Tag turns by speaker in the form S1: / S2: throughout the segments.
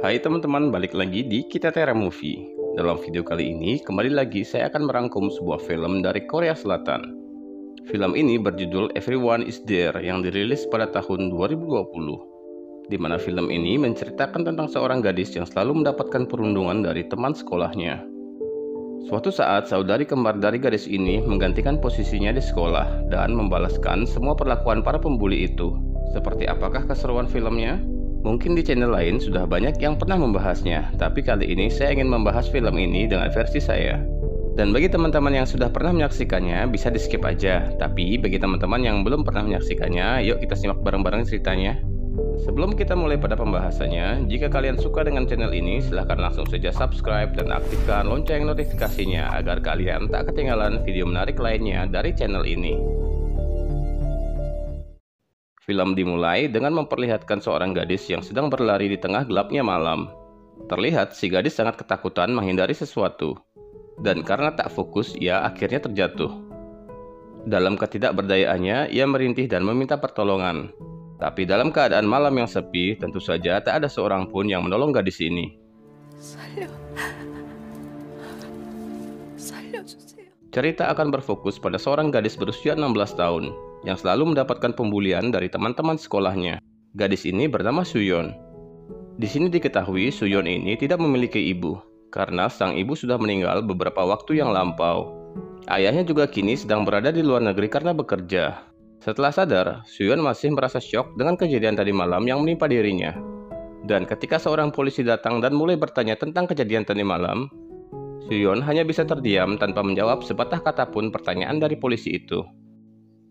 S1: Hai teman-teman, balik lagi di Kita Tera Movie. Dalam video kali ini, kembali lagi saya akan merangkum sebuah film dari Korea Selatan. Film ini berjudul Everyone is There yang dirilis pada tahun 2020. Di mana film ini menceritakan tentang seorang gadis yang selalu mendapatkan perundungan dari teman sekolahnya. Suatu saat, saudari kembar dari gadis ini menggantikan posisinya di sekolah dan membalaskan semua perlakuan para pembuli itu. Seperti apakah keseruan filmnya? Mungkin di channel lain sudah banyak yang pernah membahasnya, tapi kali ini saya ingin membahas film ini dengan versi saya. Dan bagi teman-teman yang sudah pernah menyaksikannya, bisa di skip aja. Tapi bagi teman-teman yang belum pernah menyaksikannya, yuk kita simak bareng-bareng ceritanya. Sebelum kita mulai pada pembahasannya, jika kalian suka dengan channel ini, silahkan langsung saja subscribe dan aktifkan lonceng notifikasinya agar kalian tak ketinggalan video menarik lainnya dari channel ini. Film dimulai dengan memperlihatkan seorang gadis yang sedang berlari di tengah gelapnya malam. Terlihat si gadis sangat ketakutan menghindari sesuatu. Dan karena tak fokus, ia akhirnya terjatuh. Dalam ketidakberdayaannya, ia merintih dan meminta pertolongan. Tapi dalam keadaan malam yang sepi, tentu saja tak ada seorang pun yang menolong gadis ini. Cerita akan berfokus pada seorang gadis berusia 16 tahun yang selalu mendapatkan pembulian dari teman-teman sekolahnya. Gadis ini bernama Suyeon. Di sini diketahui Suyeon ini tidak memiliki ibu karena sang ibu sudah meninggal beberapa waktu yang lampau. Ayahnya juga kini sedang berada di luar negeri karena bekerja. Setelah sadar, Suyeon masih merasa syok dengan kejadian tadi malam yang menimpa dirinya. Dan ketika seorang polisi datang dan mulai bertanya tentang kejadian tadi malam, Suyeon hanya bisa terdiam tanpa menjawab sepatah kata pun pertanyaan dari polisi itu.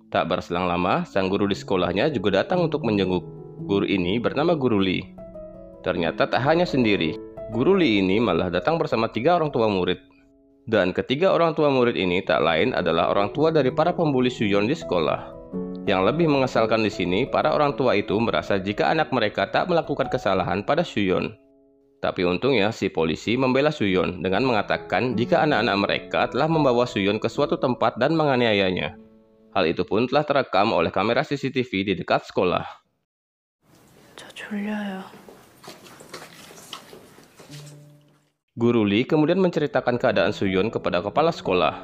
S1: Tak berselang lama, sang guru di sekolahnya juga datang untuk menjenguk. Guru ini bernama Guru Lee. Ternyata tak hanya sendiri, Guru Lee ini malah datang bersama 3 orang tua murid. Dan ketiga orang tua murid ini tak lain adalah orang tua dari para pembuli Suyeon di sekolah. Yang lebih mengesalkan di sini, para orang tua itu merasa jika anak mereka tak melakukan kesalahan pada Suyeon. Tapi untungnya si polisi membela Suyeon dengan mengatakan jika anak-anak mereka telah membawa Suyeon ke suatu tempat dan menganiayanya. Hal itu pun telah terekam oleh kamera CCTV di dekat sekolah. Guru Lee kemudian menceritakan keadaan Suyeon kepada kepala sekolah.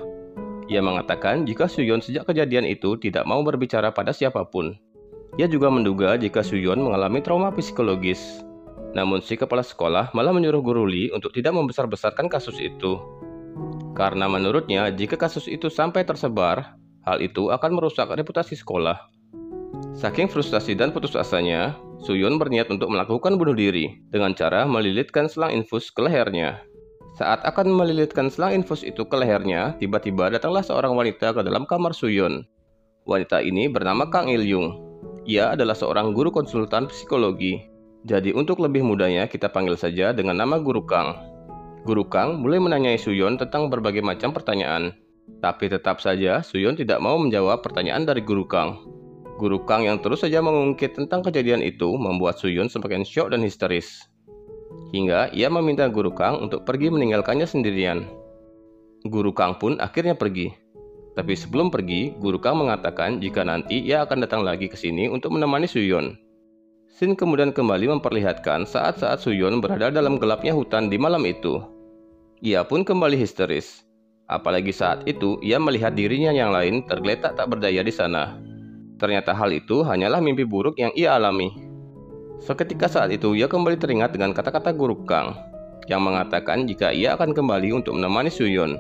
S1: Ia mengatakan jika Suyeon sejak kejadian itu tidak mau berbicara pada siapapun. Ia juga menduga jika Suyeon mengalami trauma psikologis. Namun si kepala sekolah malah menyuruh Guru Lee untuk tidak membesar-besarkan kasus itu. Karena menurutnya jika kasus itu sampai tersebar, hal itu akan merusak reputasi sekolah. Saking frustasi dan putus asanya, Suyeon berniat untuk melakukan bunuh diri dengan cara melilitkan selang infus ke lehernya. Saat akan melilitkan selang infus itu ke lehernya, tiba-tiba datanglah seorang wanita ke dalam kamar Suyeon. Wanita ini bernama Kang Il-young. Ia adalah seorang guru konsultan psikologi. Jadi untuk lebih mudahnya kita panggil saja dengan nama Guru Kang. Guru Kang mulai menanyai Suyeon tentang berbagai macam pertanyaan. Tapi tetap saja Suyeon tidak mau menjawab pertanyaan dari Guru Kang. Guru Kang yang terus saja mengungkit tentang kejadian itu membuat Suyeon semakin syok dan histeris. Hingga ia meminta Guru Kang untuk pergi meninggalkannya sendirian. Guru Kang pun akhirnya pergi. Tapi sebelum pergi, Guru Kang mengatakan jika nanti ia akan datang lagi ke sini untuk menemani Suyeon. Scene kemudian kembali memperlihatkan saat-saat Suyeon berada dalam gelapnya hutan di malam itu. Ia pun kembali histeris. Apalagi saat itu ia melihat dirinya yang lain tergeletak tak berdaya di sana. Ternyata hal itu hanyalah mimpi buruk yang ia alami. Seketika saat itu ia kembali teringat dengan kata-kata Guru Kang yang mengatakan jika ia akan kembali untuk menemani Suyeon.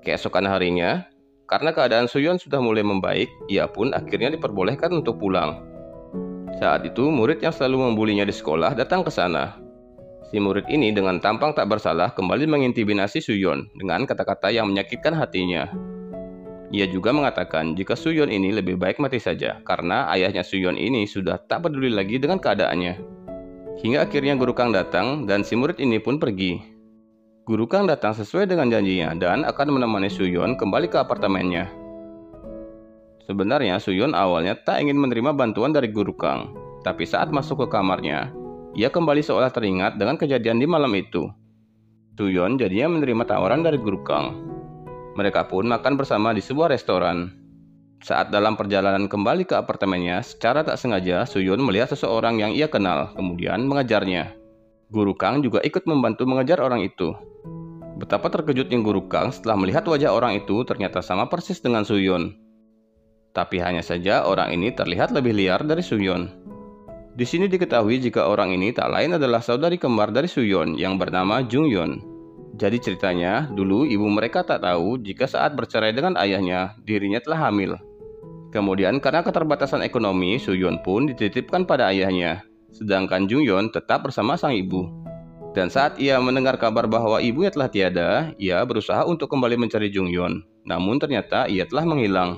S1: Keesokan harinya, karena keadaan Suyeon sudah mulai membaik, ia pun akhirnya diperbolehkan untuk pulang. Saat itu murid yang selalu membulinya di sekolah datang ke sana. Si murid ini dengan tampang tak bersalah kembali mengintimidasi Suyeon dengan kata-kata yang menyakitkan hatinya. Ia juga mengatakan jika Suyeon ini lebih baik mati saja karena ayahnya Suyeon ini sudah tak peduli lagi dengan keadaannya. Hingga akhirnya Guru Kang datang dan si murid ini pun pergi. Guru Kang datang sesuai dengan janjinya dan akan menemani Suyeon kembali ke apartemennya. Sebenarnya Suyeon awalnya tak ingin menerima bantuan dari Guru Kang. Tapi saat masuk ke kamarnya, ia kembali seolah teringat dengan kejadian di malam itu. Suyeon jadinya menerima tawaran dari Guru Kang. Mereka pun makan bersama di sebuah restoran. Saat dalam perjalanan kembali ke apartemennya, secara tak sengaja Suyeon melihat seseorang yang ia kenal, kemudian mengejarnya. Guru Kang juga ikut membantu mengejar orang itu. Betapa terkejutnya Guru Kang setelah melihat wajah orang itu ternyata sama persis dengan Suyon. Tapi hanya saja orang ini terlihat lebih liar dari Suyon. Di sini diketahui jika orang ini tak lain adalah saudari kembar dari Suyon yang bernama Jungyeon. Jadi ceritanya, dulu ibu mereka tak tahu jika saat bercerai dengan ayahnya, dirinya telah hamil. Kemudian karena keterbatasan ekonomi, Suyon pun dititipkan pada ayahnya, sedangkan Jungyeon tetap bersama sang ibu. Dan saat ia mendengar kabar bahwa ibunya telah tiada, ia berusaha untuk kembali mencari Jungyeon. Namun ternyata ia telah menghilang.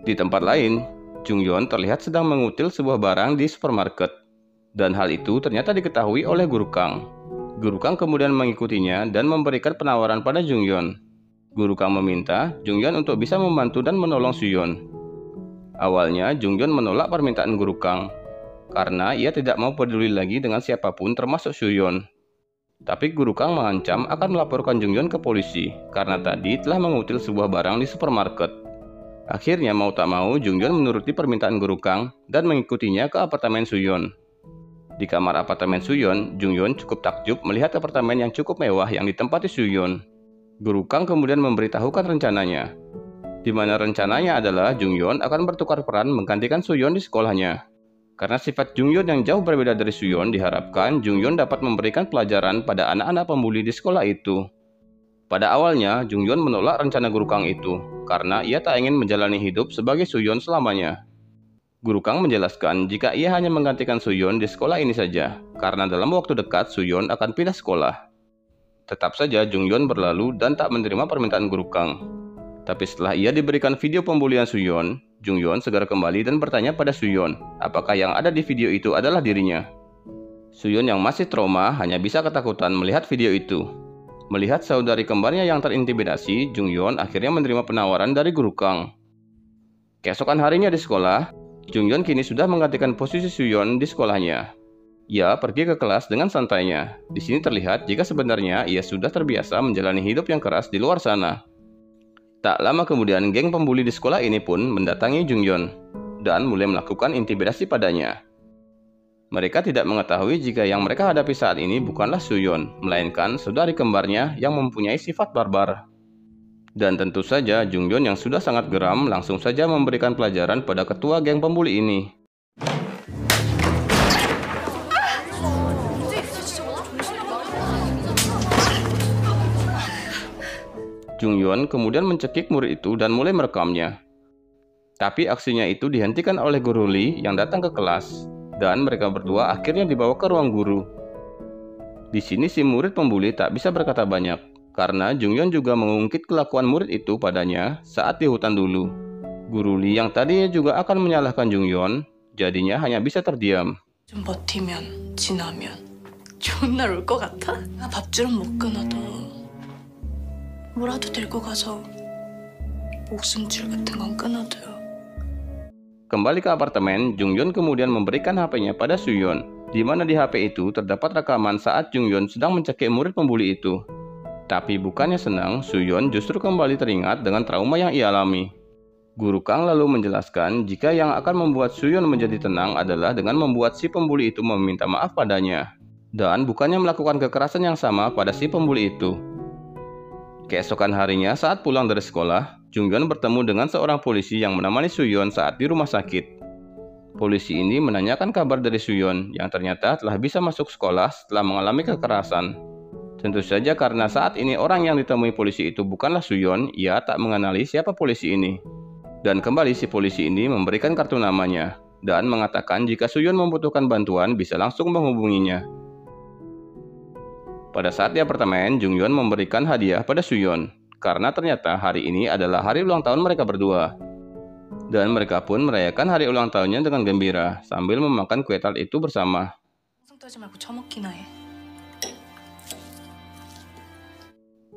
S1: Di tempat lain, Jungyeon terlihat sedang mengutil sebuah barang di supermarket. Dan hal itu ternyata diketahui oleh Guru Kang. Guru Kang kemudian mengikutinya dan memberikan penawaran pada Jungyeon. Guru Kang meminta Jungyeon untuk bisa membantu dan menolong Suyon. Awalnya Jungyeon menolak permintaan Guru Kang karena ia tidak mau peduli lagi dengan siapapun termasuk Suyon. Tapi Guru Kang mengancam akan melaporkan Jungyeon ke polisi karena tadi telah mengutil sebuah barang di supermarket. Akhirnya mau tak mau Jungyeon menuruti permintaan Guru Kang dan mengikutinya ke apartemen Suyon. Di kamar apartemen Suyon, Jungyeon cukup takjub melihat apartemen yang cukup mewah yang ditempati Suyon. Guru Kang kemudian memberitahukan rencananya, di mana rencananya adalah Jungyeon akan bertukar peran menggantikan Suyon di sekolahnya. Karena sifat Jungyeon yang jauh berbeda dari Suyon, diharapkan Jungyeon dapat memberikan pelajaran pada anak-anak pembuli di sekolah itu. Pada awalnya, Jungyeon menolak rencana Guru Kang itu, karena ia tak ingin menjalani hidup sebagai Suyon selamanya. Guru Kang menjelaskan jika ia hanya menggantikan Suyon di sekolah ini saja, karena dalam waktu dekat Suyon akan pindah sekolah. Tetap saja Jungyeon berlalu dan tak menerima permintaan Guru Kang. Tapi setelah ia diberikan video pembulian Suyon, Jungyeon segera kembali dan bertanya pada Suyon, apakah yang ada di video itu adalah dirinya. Suyon yang masih trauma hanya bisa ketakutan melihat video itu. Melihat saudari kembarnya yang terintimidasi, Jungyeon akhirnya menerima penawaran dari Guru Kang. Keesokan harinya di sekolah, Jungyeon kini sudah menggantikan posisi Suyon di sekolahnya. Ia pergi ke kelas dengan santainya. Di sini terlihat jika sebenarnya ia sudah terbiasa menjalani hidup yang keras di luar sana. Tak lama kemudian, geng pembuli di sekolah ini pun mendatangi Jungyeon dan mulai melakukan intimidasi padanya. Mereka tidak mengetahui jika yang mereka hadapi saat ini bukanlah Suyon, melainkan saudari kembarnya yang mempunyai sifat barbar. Dan tentu saja Jungyeon yang sudah sangat geram langsung saja memberikan pelajaran pada ketua geng pembuli ini. Jungyeon kemudian mencekik murid itu dan mulai merekamnya. Tapi aksinya itu dihentikan oleh Guru Lee yang datang ke kelas, dan mereka berdua akhirnya dibawa ke ruang guru. Di sini si murid pembuli tak bisa berkata banyak, karena Jungyeon juga mengungkit kelakuan murid itu padanya saat di hutan dulu. Guru Lee yang tadinya juga akan menyalahkan Jungyeon, jadinya hanya bisa terdiam.
S2: 좀 버티면 지나면 좋은 날 올 것 같아? 밥줄은 못 끊어도 뭐라도 들고 가서 목숨줄 같은 건 끊어도요.
S1: Kembali ke apartemen, Jungyeon kemudian memberikan HP-nya pada Suyon, di mana di HP itu terdapat rekaman saat Jungyeon sedang mencekik murid pembuli itu. Tapi bukannya senang, Suyon justru kembali teringat dengan trauma yang ia alami. Guru Kang lalu menjelaskan jika yang akan membuat Suyon menjadi tenang adalah dengan membuat si pembuli itu meminta maaf padanya, dan bukannya melakukan kekerasan yang sama pada si pembuli itu. Keesokan harinya saat pulang dari sekolah, Jungyeon bertemu dengan seorang polisi yang menemani Suyon saat di rumah sakit. Polisi ini menanyakan kabar dari Suyon yang ternyata telah bisa masuk sekolah setelah mengalami kekerasan. Tentu saja karena saat ini orang yang ditemui polisi itu bukanlah Suyon, ia tak mengenali siapa polisi ini. Dan kembali si polisi ini memberikan kartu namanya, dan mengatakan jika Suyon membutuhkan bantuan bisa langsung menghubunginya. Pada saat di apartemen, Jungyeon memberikan hadiah pada Suyon, karena ternyata hari ini adalah hari ulang tahun mereka berdua. Dan mereka pun merayakan hari ulang tahunnya dengan gembira, sambil memakan kue tart itu bersama.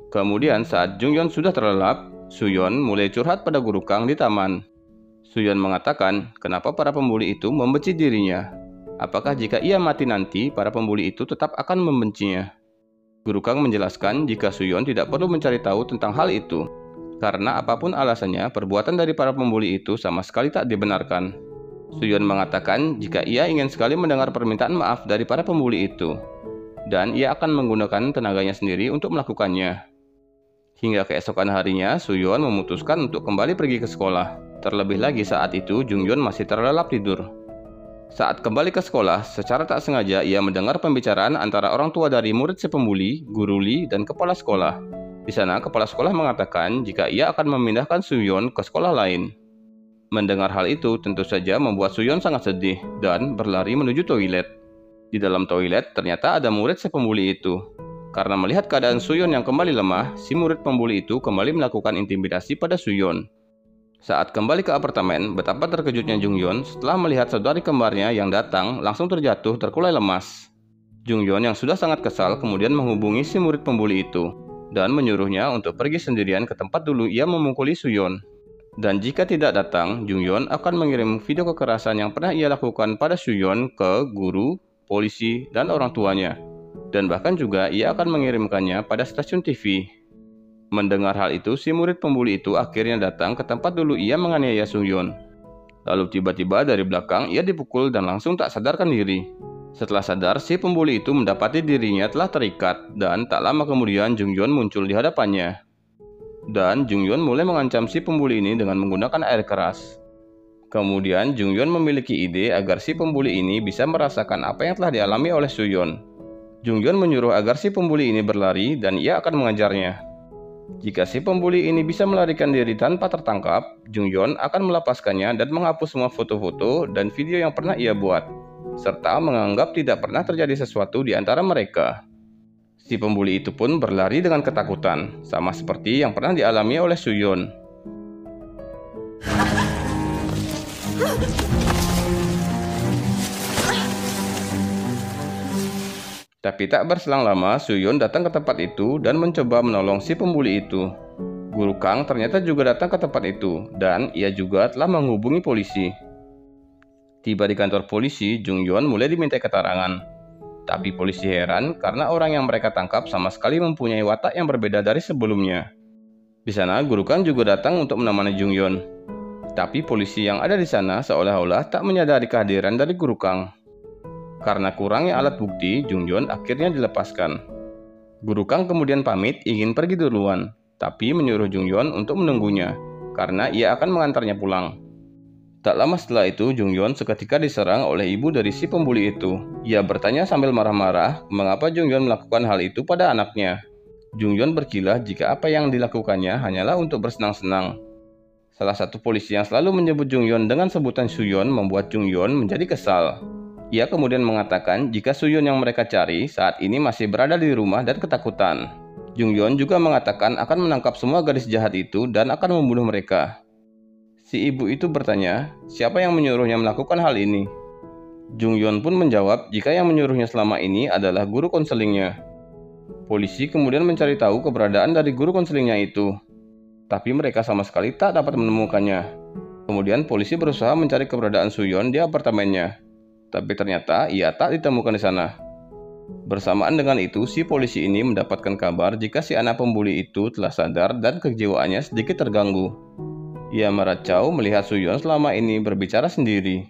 S1: Kemudian saat Jungyeon sudah terlelap, Suyon mulai curhat pada Guru Kang di taman. Suyon mengatakan kenapa para pembuli itu membenci dirinya. Apakah jika ia mati nanti, para pembuli itu tetap akan membencinya? Guru Kang menjelaskan jika Suyon tidak perlu mencari tahu tentang hal itu, karena apapun alasannya, perbuatan dari para pembuli itu sama sekali tak dibenarkan. Suyon mengatakan jika ia ingin sekali mendengar permintaan maaf dari para pembuli itu. dan ia akan menggunakan tenaganya sendiri untuk melakukannya. Hingga keesokan harinya, Suyeon memutuskan untuk kembali pergi ke sekolah. Terlebih lagi saat itu Jungyeon masih terlelap tidur. Saat kembali ke sekolah, secara tak sengaja ia mendengar pembicaraan antara orang tua dari murid si pembuli, guru Lee, dan kepala sekolah. Di sana, kepala sekolah mengatakan jika ia akan memindahkan Suyeon ke sekolah lain. Mendengar hal itu tentu saja membuat Suyeon sangat sedih dan berlari menuju toilet. Di dalam toilet ternyata ada murid si pembuli itu. Karena melihat keadaan Suyeon yang kembali lemah, si murid pembuli itu kembali melakukan intimidasi pada Suyeon. Saat kembali ke apartemen, betapa terkejutnya Jungyeon setelah melihat saudari kembarnya yang datang langsung terjatuh terkulai lemas. Jungyeon yang sudah sangat kesal kemudian menghubungi si murid pembuli itu dan menyuruhnya untuk pergi sendirian ke tempat dulu ia memukuli Suyeon. Dan jika tidak datang, Jungyeon akan mengirim video kekerasan yang pernah ia lakukan pada Suyeon ke guru, polisi, dan orang tuanya. Dan bahkan juga ia akan mengirimkannya pada stasiun TV. Mendengar hal itu, si murid pembuli itu akhirnya datang ke tempat dulu ia menganiaya Suyeon. Lalu tiba-tiba dari belakang ia dipukul dan langsung tak sadarkan diri. Setelah sadar, si pembuli itu mendapati dirinya telah terikat dan tak lama kemudian Jungyeon muncul di hadapannya. Dan Jungyeon mulai mengancam si pembuli ini dengan menggunakan air keras. Kemudian Jungyeon memiliki ide agar si pembuli ini bisa merasakan apa yang telah dialami oleh Suyeon. Jungyeon menyuruh agar si pembuli ini berlari dan ia akan mengajarnya. Jika si pembuli ini bisa melarikan diri tanpa tertangkap, Jungyeon akan melepaskannya dan menghapus semua foto-foto dan video yang pernah ia buat, serta menganggap tidak pernah terjadi sesuatu di antara mereka. Si pembuli itu pun berlari dengan ketakutan, sama seperti yang pernah dialami oleh Suyeon. Tapi tak berselang lama, Suyeon datang ke tempat itu dan mencoba menolong si pembuli itu. Guru Kang ternyata juga datang ke tempat itu, dan ia juga telah menghubungi polisi. Tiba di kantor polisi, Jungyeon mulai dimintai keterangan. Tapi polisi heran karena orang yang mereka tangkap sama sekali mempunyai watak yang berbeda dari sebelumnya. Di sana, Guru Kang juga datang untuk menemani Jungyeon. Tapi polisi yang ada di sana seolah-olah tak menyadari kehadiran dari Guru Kang. Karena kurangnya alat bukti, Jungyeon akhirnya dilepaskan. Guru Kang kemudian pamit ingin pergi duluan, tapi menyuruh Jungyeon untuk menunggunya, karena ia akan mengantarnya pulang. Tak lama setelah itu, Jungyeon seketika diserang oleh ibu dari si pembuli itu. Ia bertanya sambil marah-marah mengapa Jungyeon melakukan hal itu pada anaknya. Jungyeon berkilah jika apa yang dilakukannya hanyalah untuk bersenang-senang. Salah satu polisi yang selalu menyebut Jungyeon dengan sebutan Suyeon membuat Jungyeon menjadi kesal. Ia kemudian mengatakan jika Suyeon yang mereka cari saat ini masih berada di rumah dan ketakutan. Jungyeon juga mengatakan akan menangkap semua gadis jahat itu dan akan membunuh mereka. Si ibu itu bertanya, siapa yang menyuruhnya melakukan hal ini? Jungyeon pun menjawab jika yang menyuruhnya selama ini adalah guru konselingnya. Polisi kemudian mencari tahu keberadaan dari guru konselingnya itu. Tapi mereka sama sekali tak dapat menemukannya. Kemudian polisi berusaha mencari keberadaan Suyeon di apartemennya. Tapi ternyata ia tak ditemukan di sana. Bersamaan dengan itu, si polisi ini mendapatkan kabar jika si anak pembuli itu telah sadar dan kejiwaannya sedikit terganggu. Ia meracau melihat Suyeon selama ini berbicara sendiri.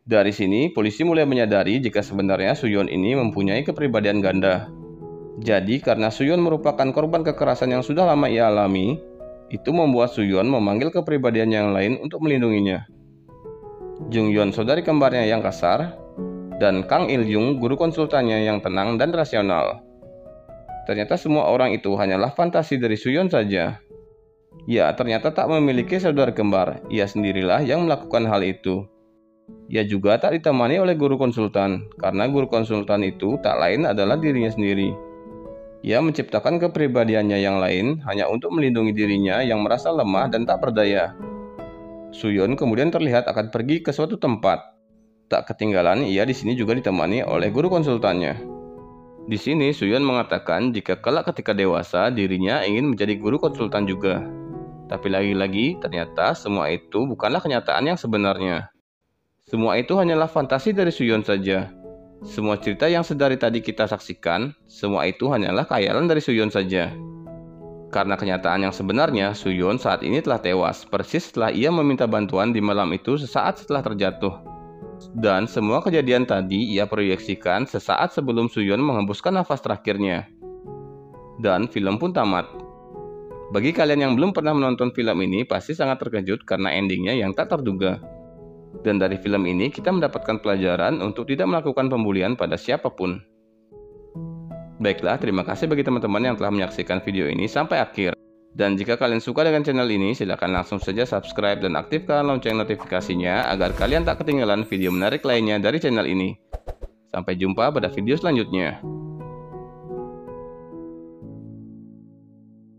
S1: Dari sini, polisi mulai menyadari jika sebenarnya Suyeon ini mempunyai kepribadian ganda. Jadi, karena Suyeon merupakan korban kekerasan yang sudah lama ia alami, itu membuat Suyeon memanggil kepribadian yang lain untuk melindunginya. Jungyeon, saudari kembarnya yang kasar, dan Kang Il-jung, guru konsultannya yang tenang dan rasional. Ternyata semua orang itu hanyalah fantasi dari Suyeon saja. Ya, ternyata tak memiliki saudara kembar, ia sendirilah yang melakukan hal itu. Ia juga tak ditemani oleh guru konsultan, karena guru konsultan itu tak lain adalah dirinya sendiri. Ia menciptakan kepribadiannya yang lain hanya untuk melindungi dirinya yang merasa lemah dan tak berdaya. Suyeon kemudian terlihat akan pergi ke suatu tempat. Tak ketinggalan, ia di sini juga ditemani oleh guru konsultannya. Di sini Suyeon mengatakan jika kelak ketika dewasa dirinya ingin menjadi guru konsultan juga. Tapi lagi-lagi ternyata semua itu bukanlah kenyataan yang sebenarnya. Semua itu hanyalah fantasi dari Suyeon saja. Semua cerita yang sedari tadi kita saksikan, semua itu hanyalah khayalan dari Suyeon saja. Karena kenyataan yang sebenarnya, Suyeon saat ini telah tewas, persis setelah ia meminta bantuan di malam itu sesaat setelah terjatuh. Dan semua kejadian tadi ia proyeksikan sesaat sebelum Suyeon menghembuskan nafas terakhirnya. Dan film pun tamat. Bagi kalian yang belum pernah menonton film ini pasti sangat terkejut karena endingnya yang tak terduga. Dan dari film ini kita mendapatkan pelajaran untuk tidak melakukan pembulian pada siapapun. Baiklah, terima kasih bagi teman-teman yang telah menyaksikan video ini sampai akhir. Dan jika kalian suka dengan channel ini, silakan langsung saja subscribe dan aktifkan lonceng notifikasinya agar kalian tak ketinggalan video menarik lainnya dari channel ini. Sampai jumpa pada video selanjutnya.